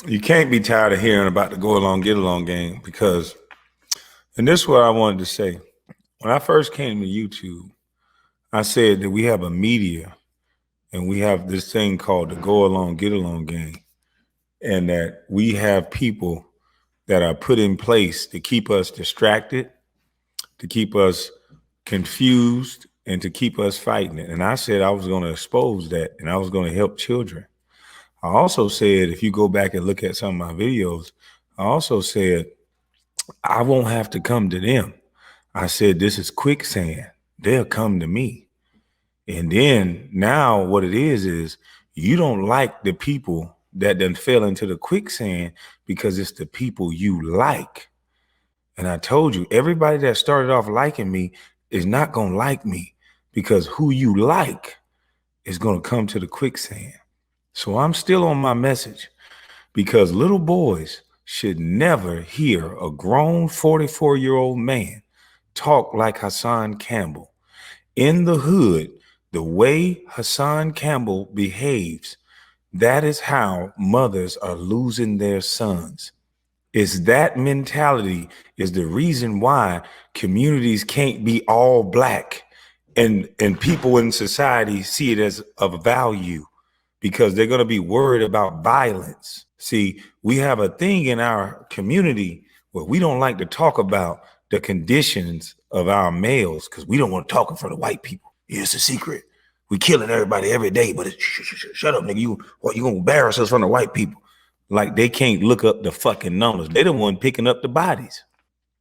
You can't be tired of hearing about the go along, get along game because, and this is what I wanted to say. When I first came to YouTube, I said that we have a media and we have this thing called the go along, get along game, and that we have people that are put in place to keep us distracted, to keep us confused, and to keep us fighting it. And I said I was going to expose that and I was going to help children. I also said, if you go back and look at some of my videos, I also said, I won't have to come to them. I said, this is quicksand. They'll come to me. And then now what it is you don't like the people that then fell into the quicksand because it's the people you like. And I told you, everybody that started off liking me is not going to like me because who you like is going to come to the quicksand. So I'm still on my message because little boys should never hear a grown 44-year-old man talk like Hassan Campbell. In the hood, the way Hassan Campbell behaves, that is how mothers are losing their sons. It's that mentality is the reason why communities can't be all black and people in society see it as of value because they're going to be worried about violence. See, we have a thing in our community where we don't like to talk about the conditions of our males because we don't want to talk in front of white people. It's a secret. We killing everybody every day, but shut up, nigga. You gonna embarrass us in front of white people. Like they can't look up the fucking numbers. They the one picking up the bodies.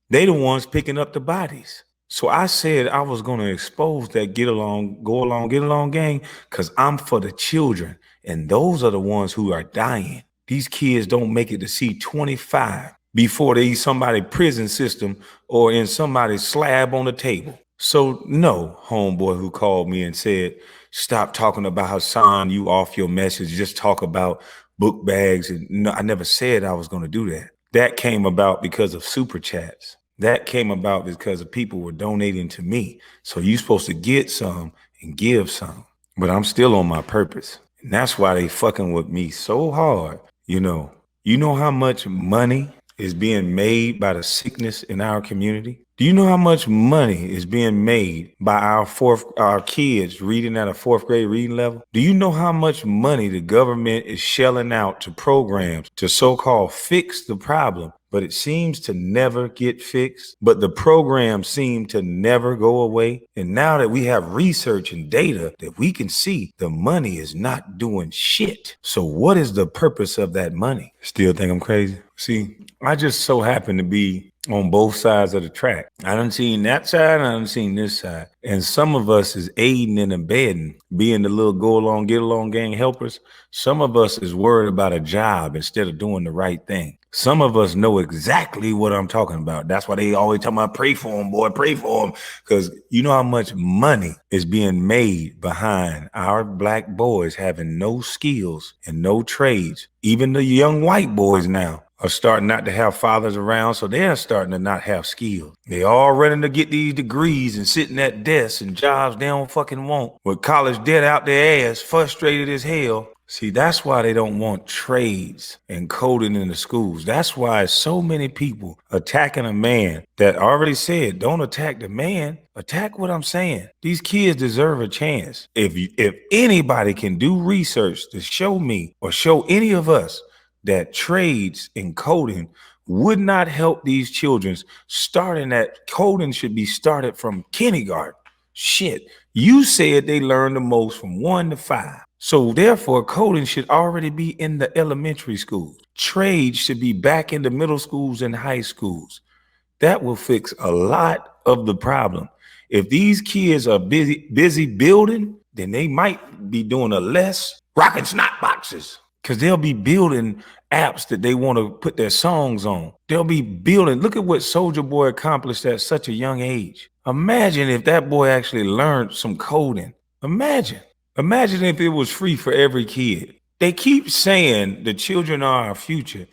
They the ones picking up the bodies. So I said I was going to expose that get along, get along gang because I'm for the children. And those are the ones who are dying. These kids don't make it to see 25 before they eat somebody's prison system or in somebody's slab on the table. So no homeboy who called me and said, stop talking about Hassan, you off your message, just talk about book bags. And no, I never said I was going to do that. That came about because of super chats. That came about because of people were donating to me. So you're supposed to get some and give some. But I'm still on my purpose. And that's why they fucking with me so hard. You know how much money is being made by the sickness in our community? Do you know how much money is being made by our kids reading at a 4th grade reading level? Do you know how much money the government is shelling out to programs to so-called fix the problem? But it seems to never get fixed. But the programs seem to never go away. And now that we have research and data that we can see, the money is not doing shit. So what is the purpose of that money? Still think I'm crazy? See, I just so happen to be on both sides of the track. I done seen that side, I done seen this side. And some of us is aiding and abetting, being the little go along, get along gang helpers. Some of us is worried about a job instead of doing the right thing. Some of us know exactly what I'm talking about. That's why they always tell me, pray for him, boy, pray for him. Because you know how much money is being made behind our black boys having no skills and no trades. Even the young white boys now are starting not to have fathers around, so they're starting to not have skills. They all running to get these degrees and sitting at desks and jobs they don't fucking want with college debt out their ass, frustrated as hell. See, that's why they don't want trades and coding in the schools. That's why so many people attacking a man that already said, don't attack the man, attack what I'm saying. These kids deserve a chance. If anybody can do research to show me or show any of us that trades and coding would not help these children, starting that coding should be started from kindergarten. Shit, you said they learn the most from 1 to 5. So therefore, coding should already be in the elementary schools. Trades should be back in the middle schools and high schools. That will fix a lot of the problem. If these kids are busy building, then they might be doing a less rocking snot boxes because they'll be building apps that they want to put their songs on. They'll be building. Look at what Soulja Boy accomplished at such a young age. Imagine if that boy actually learned some coding. Imagine if it was free for every kid. They keep saying the children are our future.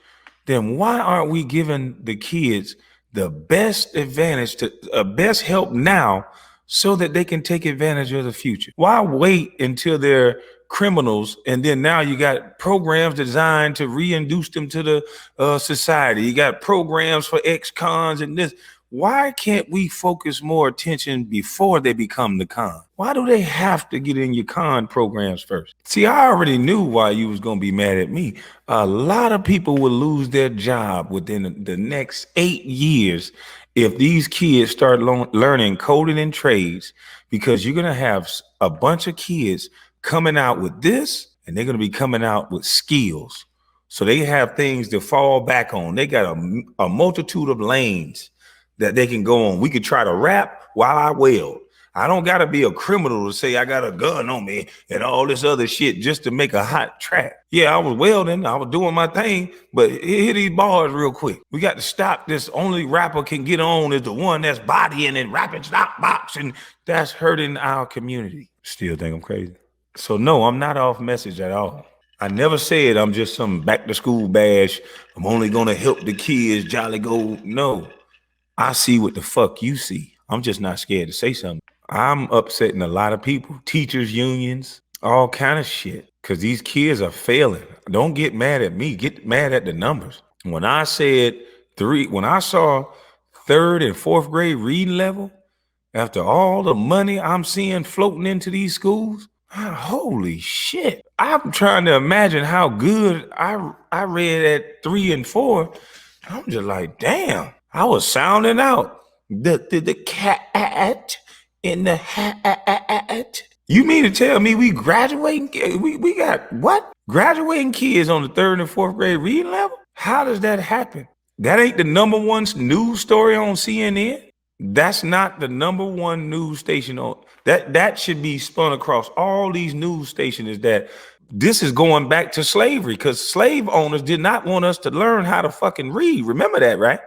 Then why aren't we giving the kids the best advantage to best help now so that they can take advantage of the future? Why wait until they're criminals, and then now you got programs designed to reintroduce them to the society. You got programs for ex-cons and this. Why can't we focus more attention before they become the con? Why do they have to get in your con programs first? See, I already knew why you was going to be mad at me. A lot of people will lose their job within the next 8 years if these kids start learning coding and trades, because you're going to have a bunch of kids coming out with this, and they're going to be coming out with skills. So they have things to fall back on. They got a multitude of lanes that they can go on. We could try to rap while I weld. I don't got to be a criminal to say I got a gun on me and all this other shit just to make a hot track. Yeah, I was welding, I was doing my thing, but hit these bars real quick. We got to stop this. Only rapper can get on is the one that's bodying and rapping stop boxing. That's hurting our community. Still think I'm crazy. So no, I'm not off message at all. I never said I'm just some back to school bash. I'm only going to help the kids jolly go. No. I see what the fuck you see. I'm just not scared to say something. I'm upsetting a lot of people, teachers, unions, all kind of shit, because these kids are failing. Don't get mad at me. Get mad at the numbers. When I said when I saw 3rd and 4th grade reading level, after all the money I'm seeing floating into these schools, holy shit. I'm trying to imagine how good I read at 3 and 4. I'm just like, damn. I was sounding out the cat in the hat. You mean to tell me we graduating? We got what? Graduating kids on the 3rd and 4th grade reading level? How does that happen? That ain't the #1 news story on CNN. That's not the #1 news station on that should be spun across all these news stations. Is that this is going back to slavery, because slave owners did not want us to learn how to fucking read. Remember that, right?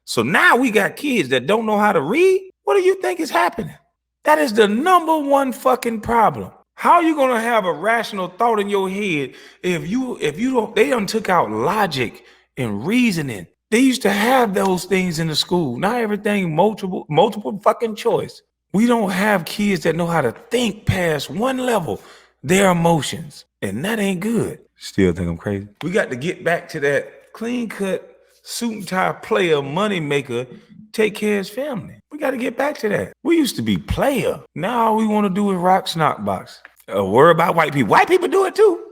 So now we got kids that don't know how to read. What do you think is happening? That is the #1 fucking problem. How are you going to have a rational thought in your head if you don't? They done took out logic and reasoning. They used to have those things in the school. Now everything multiple fucking choice. We don't have kids that know how to think past one level, their emotions, and that ain't good. Still think I'm crazy. We got to get back to that clean cut, suit and tie player, money maker, take care of his family. We got to get back to that. We used to be player. Now all we want to do is rock snock box. Worry about white people. White people do it too.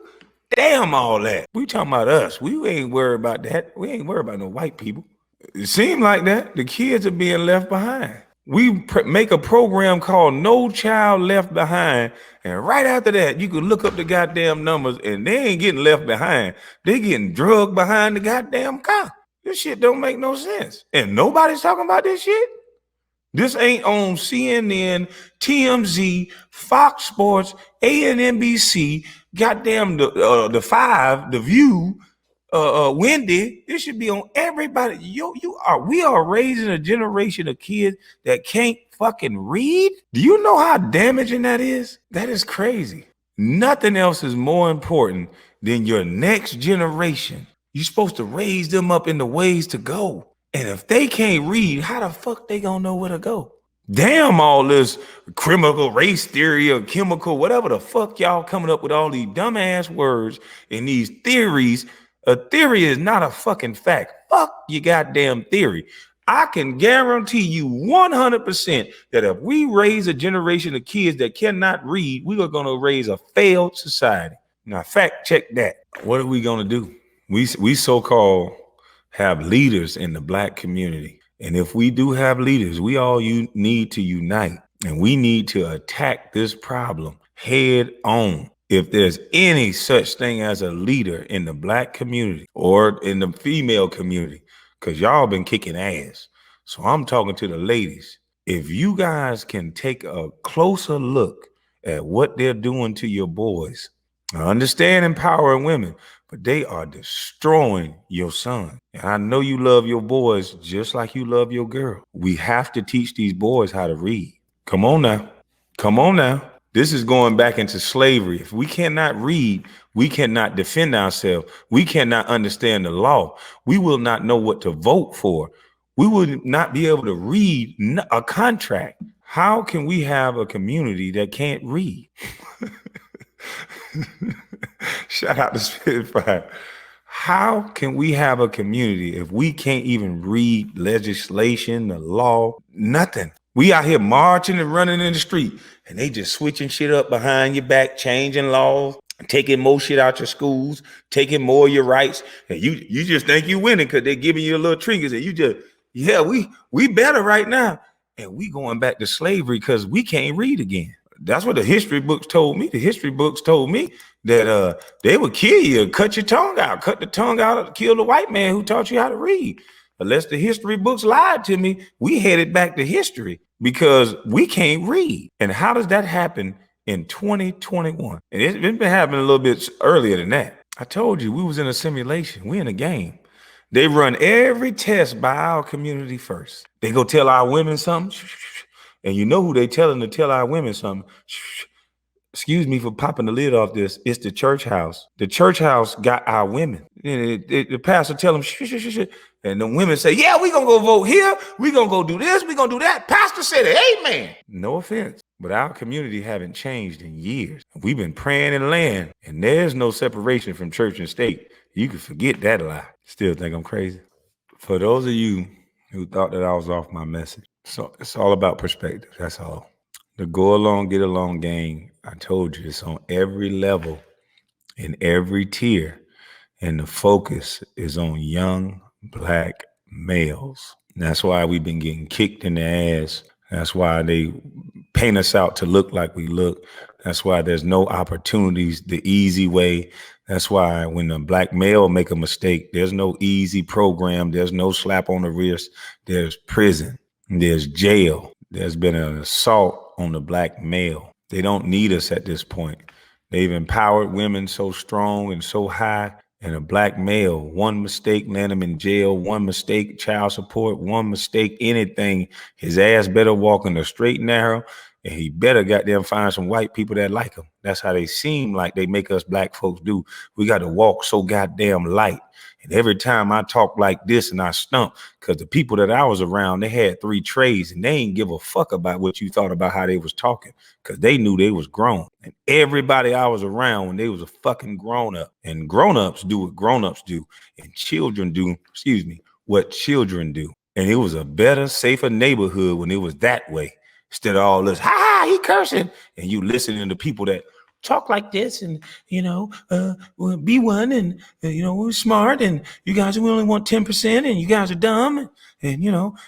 Damn all that. We talking about us. We ain't worried about that. We ain't worried about no white people. It seems like that. The kids are being left behind. We make a program called No Child Left Behind, and right after that, you can look up the goddamn numbers, and they ain't getting left behind. They getting drugged behind the goddamn car. This shit don't make no sense. And nobody's talking about this shit. This ain't on CNN, TMZ, Fox Sports, ANNBC, goddamn the 5, The View, Wendy. This should be on everybody. We are raising a generation of kids that can't fucking read. Do you know how damaging that is? That is crazy. Nothing else is more important than your next generation. You're supposed to raise them up in the ways to go. And if they can't read, how the fuck they gonna know where to go? Damn all this criminal race theory or chemical, whatever the fuck y'all coming up with all these dumbass words and these theories. A theory is not a fucking fact. Fuck your goddamn theory. I can guarantee you 100% that if we raise a generation of kids that cannot read, we are gonna raise a failed society. Now fact check that. What are we gonna do? We so-called have leaders in the Black community. And if we do have leaders, we all need to unite, and we need to attack this problem head on. If there's any such thing as a leader in the Black community or in the female community, because y'all been kicking ass. So I'm talking to the ladies. If you guys can take a closer look at what they're doing to your boys, I understand empowering women, but they are destroying your son. And I know you love your boys just like you love your girl. We have to teach these boys how to read. Come on now. Come on now. This is going back into slavery. If we cannot read, we cannot defend ourselves. We cannot understand the law. We will not know what to vote for. We will not be able to read a contract. How can we have a community that can't read? Shout out to Spitfire. How can we have a community if we can't even read legislation, the law, nothing? We out here marching and running in the street, and they just switching shit up behind your back, changing laws, taking more shit out your schools, taking more of your rights, and you just think you winning because they're giving you a little trinkets, and you just, yeah, we better right now, and we going back to slavery because we can't read again. That's what the history books told me. The history books told me that they would kill you, cut your tongue out, cut the tongue out, kill the white man who taught you how to read. Unless the history books lied to me, we headed back to history because we can't read. And how does that happen in 2021? And it's been happening a little bit earlier than that. I told you we was in a simulation. We in a game. They run every test by our community first. They go tell our women something. And you know who they telling to tell our women something? Excuse me for popping the lid off this. It's the church house. The church house got our women. The pastor tell them, shh. And the women say, yeah, we gonna go vote here. We gonna go do this. We gonna do that. Pastor said it, amen. No offense, but our community haven't changed in years. We've been praying in land, and there's no separation from church and state. You can forget that lie. Still think I'm crazy? For those of you who thought that I was off my message, so it's all about perspective. That's all. The go along, get along gang, I told you, it's on every level, in every tier, and the focus is on young Black males. And that's why we've been getting kicked in the ass. That's why they paint us out to look like we look. That's why there's no opportunities the easy way. That's why when a Black male make a mistake, there's no easy program. There's no slap on the wrist. There's prison. There's jail. There's been an assault on the Black male. They don't need us at this point. They've empowered women so strong and so high. And a Black male, one mistake, land him in jail, one mistake, child support, one mistake, anything, his ass better walk in the straight and narrow, and he better goddamn find some white people that like him. That's how they seem like they make us Black folks do. We got to walk so goddamn light. And every time I talk like this and I stump, because the people that I was around, they had 3 trades and they ain't give a fuck about what you thought about how they was talking, because they knew they was grown. And everybody I was around when they was a fucking grown up, and grown-ups do what grown-ups do, and children do, what children do. And it was a better, safer neighborhood when it was that way, instead of all this, he cursing, and you listening to people that talk like this, and be one, and we're smart, and you guys, we only want 10%, and you guys are dumb, and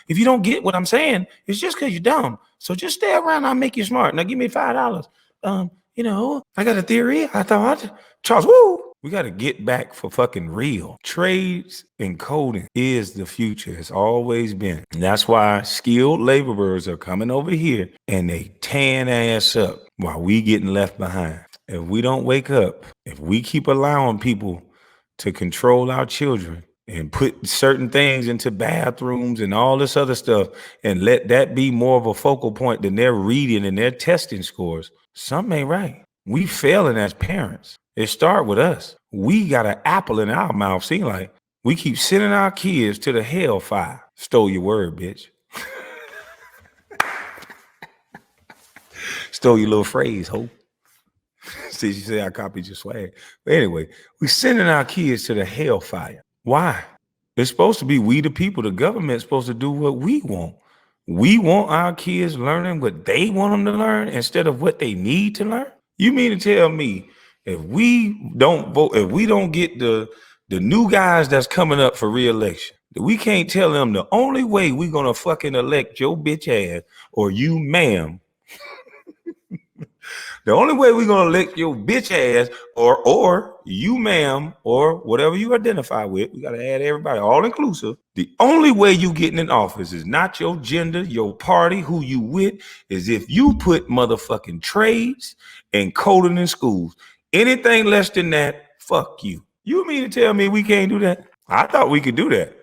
if you don't get what I'm saying, it's just because you're dumb. So just stay around, I'll make you smart. Now give me $5. I got a theory. I thought, Charles, woo. We got to get back for fucking real. Trades and coding is the future. It's always been. And that's why skilled laborers are coming over here and they tearing ass up while we getting left behind. If we don't wake up, if we keep allowing people to control our children and put certain things into bathrooms and all this other stuff, and let that be more of a focal point than their reading and their testing scores, something ain't right. We failing as parents. It start with us. We got an apple in our mouth. Seem like we keep sending our kids to the hellfire. Stole your word, bitch. Stole your little phrase, ho. See, you say I copied your swag. But anyway, we sending our kids to the hellfire. Why? It's supposed to be we the people. The government's supposed to do what we want. We want our kids learning what they want them to learn instead of what they need to learn. You mean to tell me if we don't vote, if we don't get the new guys that's coming up for re-election, we can't tell them the only way we're going to fucking elect your bitch ass or you, ma'am, the only way we're going to elect your bitch ass or you, ma'am, or whatever you identify with, we got to add everybody, all inclusive. The only way you getting in office is not your gender, your party, who you with, is if you put motherfucking trades and coding in schools. Anything less than that, fuck you. You mean to tell me we can't do that? I thought we could do that.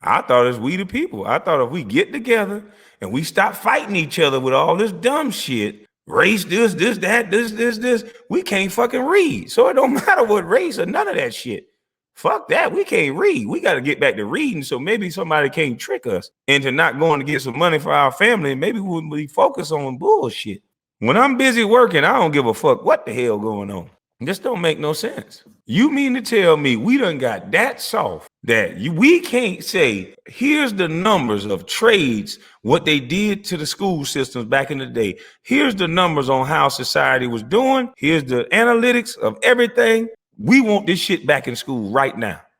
I thought it's we the people. I thought if we get together and we stop fighting each other with all this dumb shit, race, this, that, this, we can't fucking read. So it don't matter what race or none of that shit. Fuck that. We can't read. We got to get back to reading, so maybe somebody can't trick us into not going to get some money for our family. Maybe we'll be focused on bullshit. When I'm busy working, I don't give a fuck what the hell going on. This don't make no sense. You mean to tell me we done got that soft that we can't say, here's the numbers of trades, what they did to the school systems back in the day. Here's the numbers on how society was doing. Here's the analytics of everything. We want this shit back in school right now.